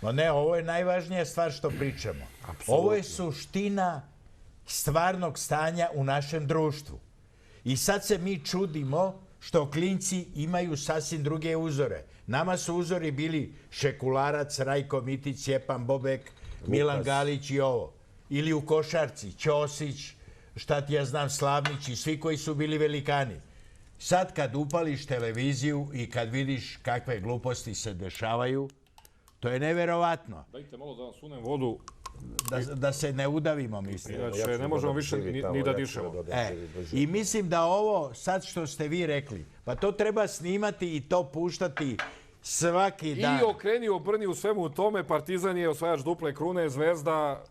No ne, ovo je najvažnija stvar što pričamo. Ovo je suština stvarnog stanja u našem društvu. I sad se mi čudimo što klinci imaju sasvim druge uzore. Nama su uzori bili Šekularac, Rajko Mitić, Stjepan Bobek, Milan Galić i ovo. Ili u košarci, Ćosić, šta ti ja znam, Slavnić i svi koji su bili velikani. Sad kad upališ televiziju i kad vidiš kakve gluposti se dešavaju, to je neverovatno. Dajte malo da vam sunem vodu. Da se ne udavimo, mislim. Inače, ne možemo više ni da dišemo. I mislim da ovo, sad što ste vi rekli, pa to treba snimati i to puštati svaki dan. I okreni obrni u svemu tome, Partizan je osvajač duple krune, Zvezda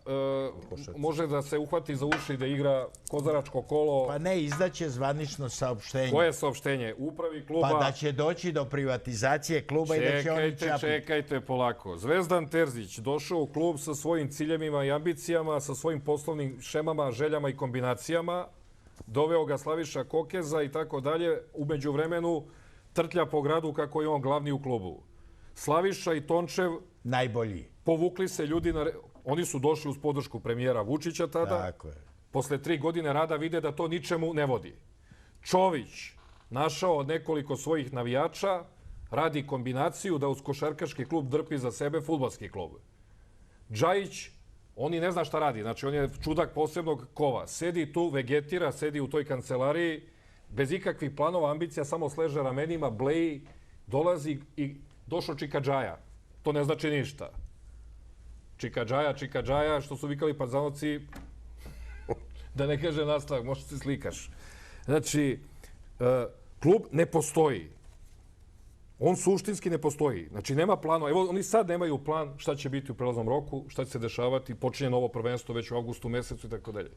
može da se uhvati za uši da igra kozaračko kolo. Pa ne, izdaće zvanično saopštenje. Koje saopštenje? Upravi kluba... Pa da će doći do privatizacije kluba i da će oni čapiti. Čekajte polako. Zvezdan Terzić došao u klub sa svojim ciljevima i ambicijama, sa svojim poslovnim šemama, željama i kombinacijama. Doveo ga Slaviša Kokeza i tako dalje. Umeđu vremenu trtlja po gradu kako je on glavni u klubu. Slaviša i Tončev... Najbolji. Povukli se ljudi na... Oni su došli uz podršku premijera Vučića tada. Tako je. Posle 3 godine rada vide da to ničemu ne vodi. Čović našao nekoliko svojih navijača, radi kombinaciju da uz košarkaški klub drpi za sebe fudbalski klub. Džajić, on i ne zna šta radi. Znači, on je čudak posebnog kova. Sedi tu, vegetira, sedi u toj kancelariji, bez ikakvih planova, ambicija, samo sleže ramenima, bleji, dolazi i došao Čikadžaja. To ne znači ništa. Čikadžaja, što su vikali Partizanoci, da ne kaže nastavak, možda se slikaš. Znači, klub ne postoji. On suštinski ne postoji. Znači, nema plana. Evo, oni sad nemaju plan šta će biti u prelaznom roku, šta će se dešavati, počinje novo prvenstvo već u avgustu mesecu i tako dalje.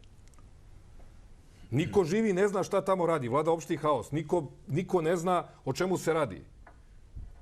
Niko živi ne zna šta tamo radi. Vlada opšti haos. Niko ne zna o čemu se radi.